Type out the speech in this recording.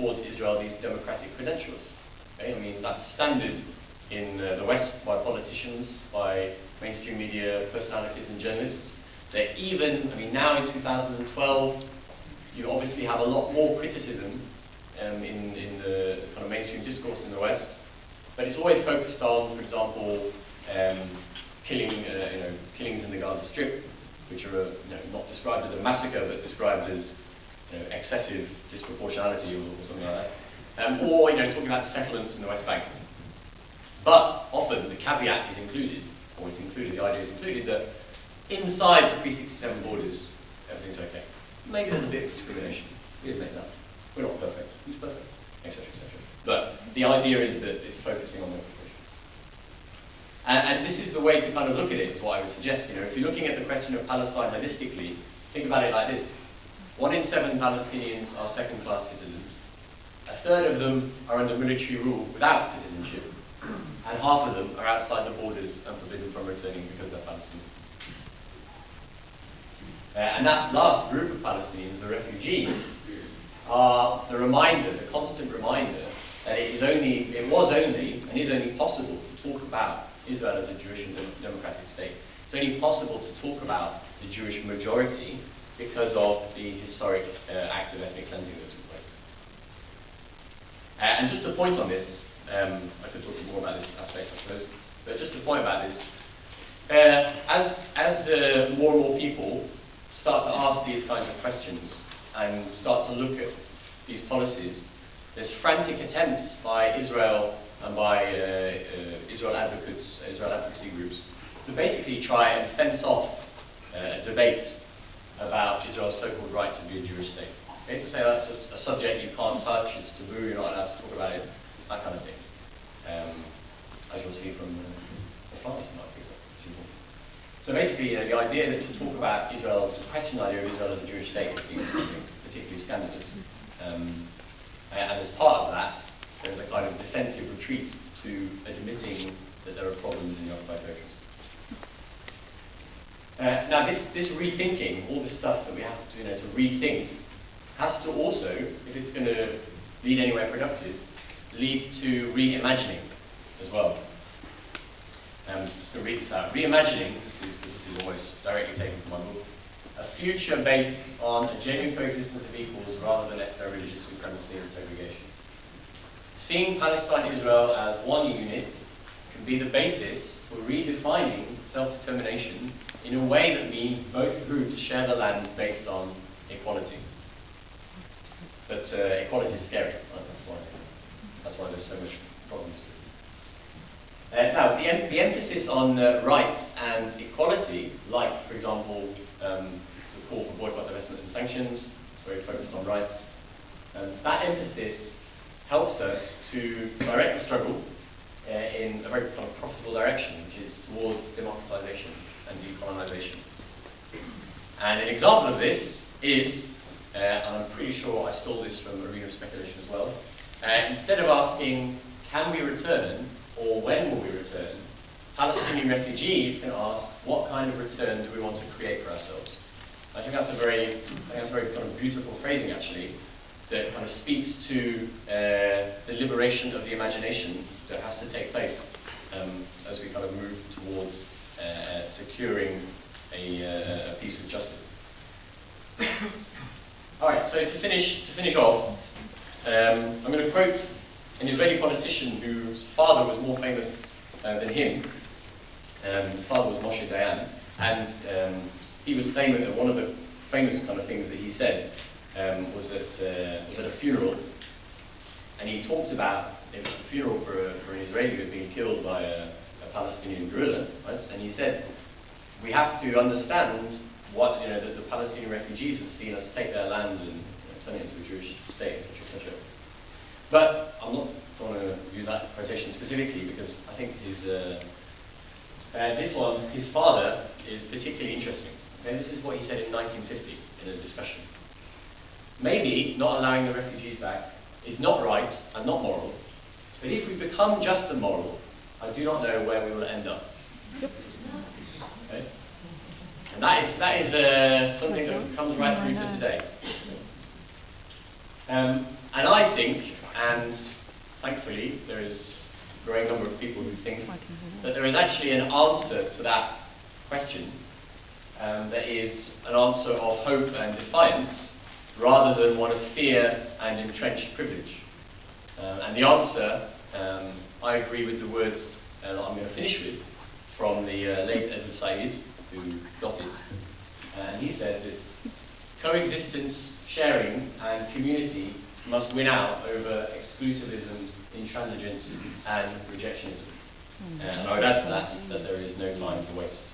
affords Israel these democratic credentials. Okay? I mean, that's standard in the West by politicians, by mainstream media personalities and journalists. That even, I mean, now in 2012, you obviously have a lot more criticism in the kind of mainstream discourse in the West, but it's always focused on, for example, killings in the Gaza Strip, which are not described as a massacre, but described as excessive disproportionality or something like that, or talking about the settlements in the West Bank. But often the caveat is included, or it's included, the idea is included that inside the pre-67 borders, everything's okay. Maybe there's a bit of discrimination. We admit that. We're not perfect. Who's perfect? Etc. etc. But the idea is that it's focusing on the occupation. And this is the way to kind of look at it, is what I would suggest. If you're looking at the question of Palestine holistically, think about it like this. 1 in 7 Palestinians are second-class citizens. A third of them are under military rule without citizenship. And half of them are outside the borders and forbidden from returning because they're Palestinian. And that last group of Palestinians, the refugees, are the reminder, the constant reminder, that it was only and is only possible to talk about Israel as a Jewish and democratic state. It's only possible to talk about the Jewish majority because of the historic act of ethnic cleansing that took place. And just a point on this, I could talk more about this aspect, I suppose, but just a point about this. As more and more people start to ask these kinds of questions and start to look at these policies, there's frantic attempts by Israel and by Israel advocacy groups to basically try and fence off a debate about Israel's so-called right to be a Jewish state. Okay, to say that's a subject you can't touch, it's taboo, you're not allowed to talk about it, that kind of thing. As you'll see from the France, so basically, the idea that to talk about Israel, to question the idea of Israel as a Jewish state seems something particularly scandalous. And as part of that, there's a kind of defensive retreat to admitting that there are problems in the occupied territories. Now, this rethinking, all this stuff that we have to rethink, has to also, if it's going to lead anywhere productive, lead to reimagining as well. Just to read this out. Reimagining, this is almost directly taken from my book, a future based on a genuine coexistence of equals rather than ethno-religious supremacy and segregation. Seeing Palestine-Israel as one unit can be the basis for redefining self-determination in a way that means both groups share the land based on equality. But equality is scary, right? That's why there's so much problems with this. Now, the emphasis on rights and equality, like, for example, the call for boycott, divestment and sanctions, very focused on rights, that emphasis helps us to direct the struggle in a very kind of profitable direction, which is towards democratization and decolonization. And an example of this is, and I'm pretty sure I stole this from Arena of Speculation as well, instead of asking, can we return, or when will we return, Palestinian refugees can ask, what kind of return do we want to create for ourselves? I think that's a very kind of beautiful phrasing, actually, that kind of speaks to the liberation of the imagination that has to take place as we kind of move towards securing a peace with justice. All right, so to finish off, I'm going to quote an Israeli politician whose father was more famous than him. His father was Moshe Dayan, and he was famous. One of the famous kind of things that he said was at a funeral, and he talked about it was a funeral for an Israeli who had been killed by a Palestinian guerrilla, right? And he said, we have to understand what that the Palestinian refugees have seen us take their land and turn it into a Jewish state, etc., etc. But I'm not going to use that quotation specifically because I think his father, is particularly interesting. Okay, this is what he said in 1950 in a discussion. Maybe not allowing the refugees back is not right and not moral, but if we become just and moral, I do not know where we will end up. Okay? And that is something that comes right through to today. And I think, and thankfully there is a growing number of people who think that there is actually an answer to that question that is an answer of hope and defiance rather than one of fear and entrenched privilege. And the answer, I agree with the words that I'm going to finish with from the late Edward Said, who got it. And he said this: coexistence, sharing and community must win out over exclusivism, intransigence and rejectionism. And I would add to that that there is no time to waste.